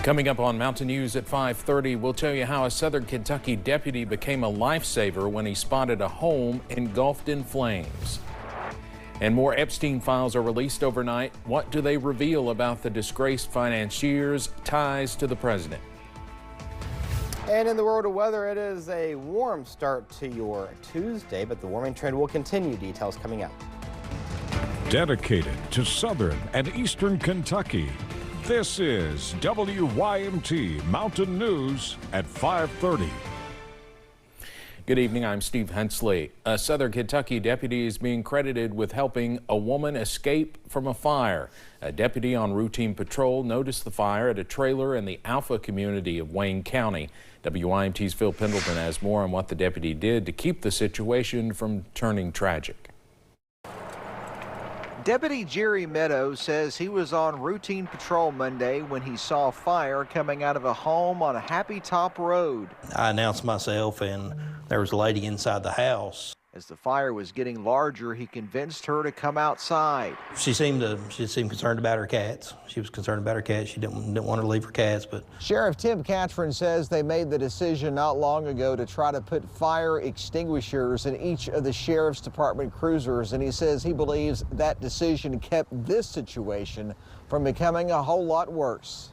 Coming up on Mountain News at 5:30, we'll tell you how a Southern Kentucky deputy became a lifesaver when he spotted a home engulfed in flames. And more Epstein files are released overnight. What do they reveal about the disgraced financier's ties to the president? And in the world of weather, it is a warm start to your Tuesday, but the warming trend will continue. Details coming up. Dedicated to Southern and Eastern Kentucky, this is WYMT Mountain News at 5:30. Good evening, I'm Steve Hensley. A Southern Kentucky deputy is being credited with helping a woman escape from a fire. A deputy on routine patrol noticed the fire at a trailer in the Alpha community of Wayne County. WYMT's Phil Pendleton has more on what the deputy did to keep the situation from turning tragic. Deputy Jerry Meadows says he was on routine patrol Monday when he saw fire coming out of a home on a Happy Top Road. I announced myself and there was a lady inside the house. As the fire was getting larger, he convinced her to come outside. She seemed concerned about her cats. She was concerned about her cats. She didn't want her to leave her cats. But Sheriff Tim Catron says they made the decision not long ago to try to put fire extinguishers in each of the Sheriff's Department cruisers, and he says he believes that decision kept this situation from becoming a whole lot worse.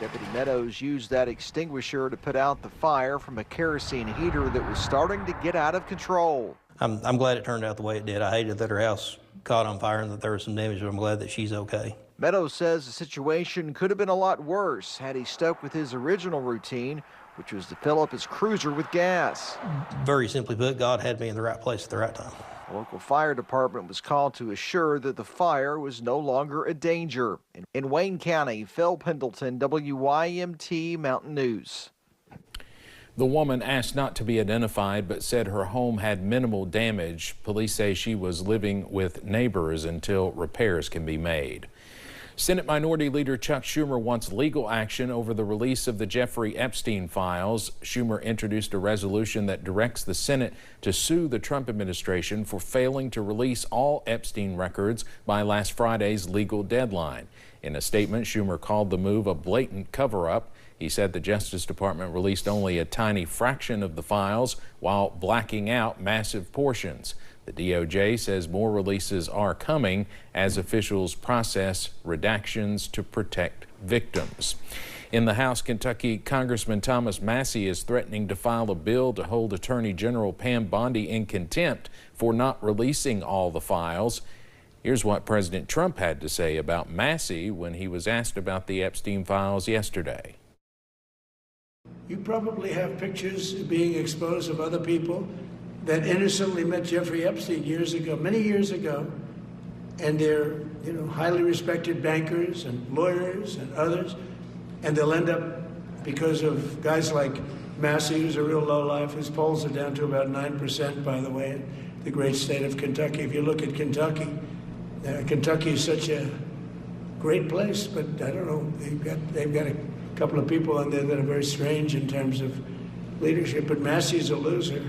Deputy Meadows used that extinguisher to put out the fire from a kerosene heater that was starting to get out of control. I'm glad it turned out the way it did. I hated that her house caught on fire and that there was some damage, but I'm glad that she's okay. Meadows says the situation could have been a lot worse had he stuck with his original routine, which was to fill up his cruiser with gas. Very simply put, God had me in the right place at the right time. The local fire department was called to assure that the fire was no longer a danger. In Wayne County, Phil Pendleton, WYMT Mountain News. The woman asked not to be identified but said her home had minimal damage. Police say she was living with neighbors until repairs can be made. Senate Minority Leader Chuck Schumer wants legal action over the release of the Jeffrey Epstein files. Schumer introduced a resolution that directs the Senate to sue the Trump administration for failing to release all Epstein records by last Friday's legal deadline. In a statement, Schumer called the move a blatant cover-up. He said the Justice Department released only a tiny fraction of the files while blacking out massive portions. The DOJ says more releases are coming as officials process redactions to protect victims. In the House, Kentucky Congressman Thomas Massie is threatening to file a bill to hold Attorney General Pam Bondi in contempt for not releasing all the files. Here's what President Trump had to say about Massie when he was asked about the Epstein files yesterday. You probably have pictures being exposed of other people that innocently met Jeffrey Epstein years ago, many years ago, and they're, highly respected bankers and lawyers and others, and they'll end up, because of guys like Massie, who's a real lowlife, his polls are down to about 9%, by the way, in the great state of Kentucky. If you look at Kentucky, Kentucky is such a great place, but I don't know, they've got a couple of people in there that are very strange in terms of leadership, but Massie's a loser.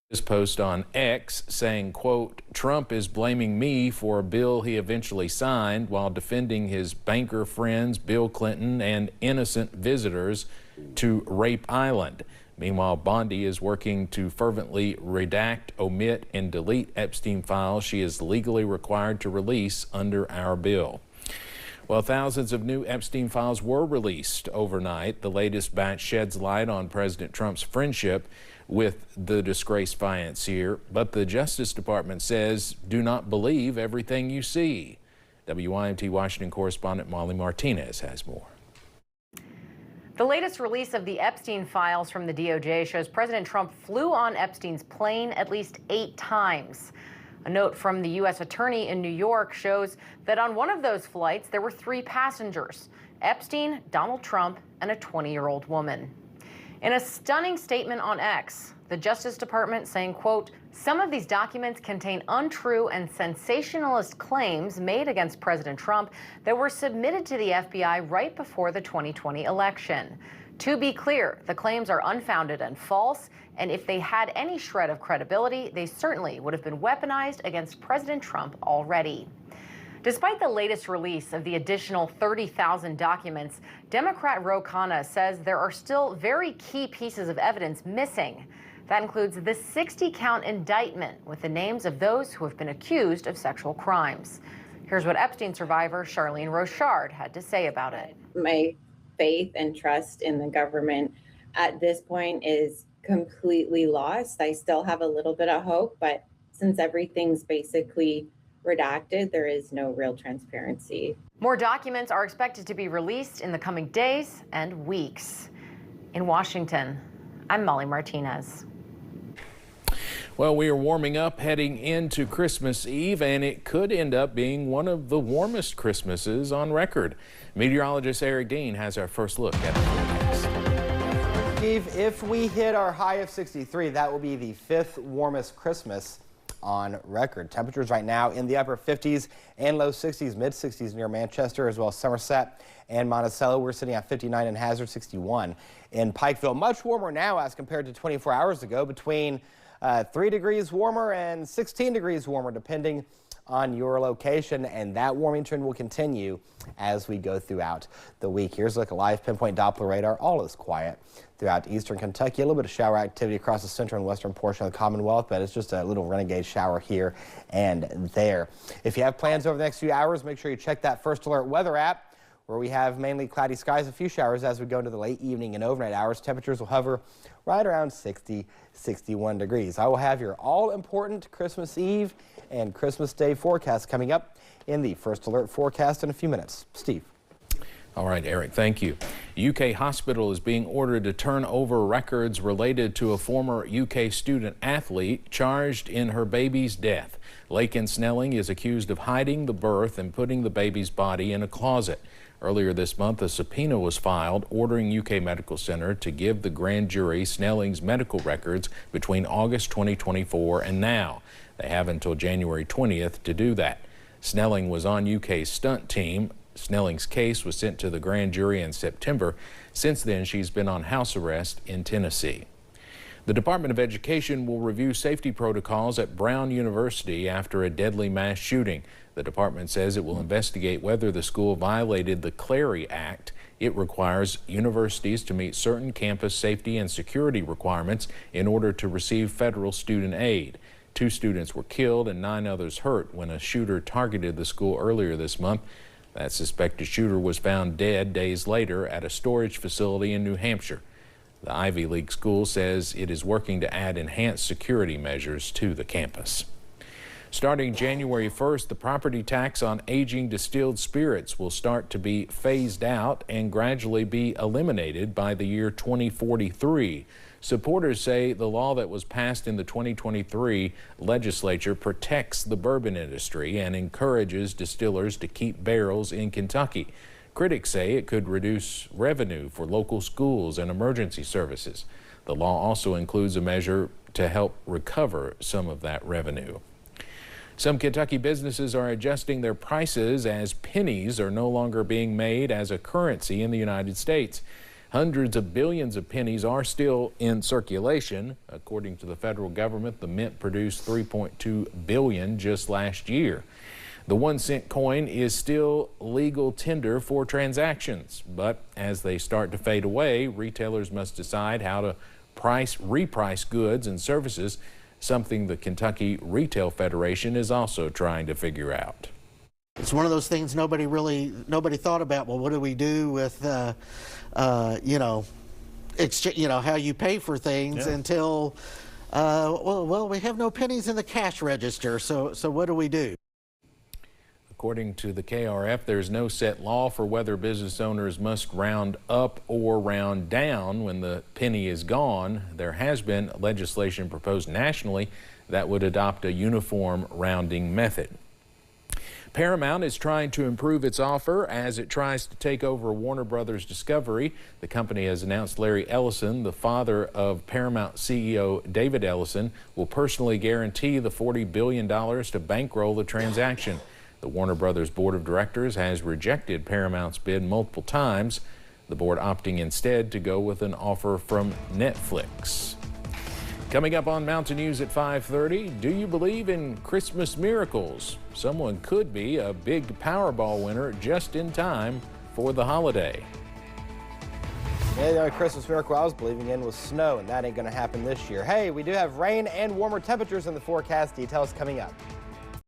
This post on X saying, quote, Trump is blaming me for a bill he eventually signed while defending his banker friends, Bill Clinton, and innocent visitors to Rape Island. Meanwhile, Bondi is working to fervently redact, omit, and delete Epstein files she is legally required to release under our bill. Well, thousands of new Epstein files were released overnight. The latest batch sheds light on President Trump's friendship with the disgraced financier, but the Justice Department says do not believe everything you see. WYMT Washington correspondent Molly Martinez has more. The latest release of the Epstein files from the DOJ shows President Trump flew on Epstein's plane at least 8 times. A note from the U.S. Attorney in New York shows that on one of those flights there were 3 passengers: Epstein, Donald Trump, and a 20-year-old woman. In a stunning statement on X, the Justice Department saying, quote, some of these documents contain untrue and sensationalist claims made against President Trump that were submitted to the FBI right before the 2020 election. To be clear, the claims are unfounded and false, and if they had any shred of credibility, they certainly would have been weaponized against President Trump already. Despite the latest release of the additional 30,000 documents, Democrat Ro Khanna says there are still very key pieces of evidence missing. That includes the 60-count indictment with the names of those who have been accused of sexual crimes. Here's what Epstein survivor Charlene Rochard had to say about it. My faith and trust in the government at this point is completely lost. I still have a little bit of hope, but since everything's basically redacted, there is no real transparency. More documents are expected to be released in the coming days and weeks. In Washington, I'm Molly Martinez. Well, we are warming up heading into Christmas Eve, and it could end up being one of the warmest Christmases on record. Meteorologist Eric Dean has our first look at the forecast. If we hit our high of 63, that will be the 5th warmest Christmas on record. Temperatures right now in the upper 50s and low 60s, mid 60s near Manchester, as well as Somerset and Monticello. We're sitting at 59 in Hazard, 61 in Pikeville. Much warmer now as compared to 24 hours ago, between 3 degrees warmer and 16 degrees warmer, depending on your location, and that warming trend will continue as we go throughout the week. Here's a look at live pinpoint Doppler radar. All is quiet throughout eastern Kentucky. A little bit of shower activity across the central and western portion of the Commonwealth, but it's just a little renegade shower here and there. If you have plans over the next few hours, make sure you check that First Alert weather app, where we have mainly cloudy skies, a few showers as we go into the late evening and overnight hours. Temperatures will hover right around 60, 61 degrees. I will have your all-important Christmas Eve and Christmas Day forecast coming up in the First Alert forecast in a few minutes. Steve. All right, Eric, thank you. A UK hospital is being ordered to turn over records related to a former UK student athlete charged in her baby's death. Laken Snelling is accused of hiding the birth and putting the baby's body in a closet. Earlier this month, a subpoena was filed ordering UK Medical Center to give the grand jury Snelling's medical records between August 2024 and now. They have until January 20th to do that. Snelling was on UK's stunt team. Snelling's case was sent to the grand jury in September. Since then, she's been on house arrest in Tennessee. The Department of Education will review safety protocols at Brown University after a deadly mass shooting. The department says it will investigate whether the school violated the Clary Act. It requires universities to meet certain campus safety and security requirements in order to receive federal student aid. 2 students were killed and 9 others hurt when a shooter targeted the school earlier this month. That suspected shooter was found dead days later at a storage facility in New Hampshire. The Ivy League school says it is working to add enhanced security measures to the campus. Starting January 1st, the property tax on aging distilled spirits will start to be phased out and gradually be eliminated by the year 2043. Supporters say the law that was passed in the 2023 legislature protects the bourbon industry and encourages distillers to keep barrels in Kentucky. Critics say it could reduce revenue for local schools and emergency services. The law also includes a measure to help recover some of that revenue. Some Kentucky businesses are adjusting their prices as pennies are no longer being made as a currency in the United States. Hundreds of billions of pennies are still in circulation. According to the federal government, the mint produced 3.2 billion just last year. The 1-cent coin is still legal tender for transactions, but as they start to fade away, retailers must decide how to reprice goods and services, something the Kentucky Retail Federation is also trying to figure out. It's one of those things nobody thought about. Well, what do we do with, how you pay for things until, we have no pennies in the cash register. So what do we do? According to the KRF, there's no set law for whether business owners must round up or round down when the penny is gone. There has been legislation proposed nationally that would adopt a uniform rounding method. Paramount is trying to improve its offer as it tries to take over Warner Brothers Discovery. The company has announced Larry Ellison, the father of Paramount CEO David Ellison, will personally guarantee the $40 billion to bankroll the transaction. The Warner Brothers Board of Directors has rejected Paramount's bid multiple times, the board opting instead to go with an offer from Netflix. Coming up on Mountain News at 5:30, do you believe in Christmas miracles? Someone could be a big Powerball winner just in time for the holiday. Yeah, the only Christmas miracle I was believing in was snow, and that ain't going to happen this year. Hey, we do have rain and warmer temperatures in the forecast. Details coming up.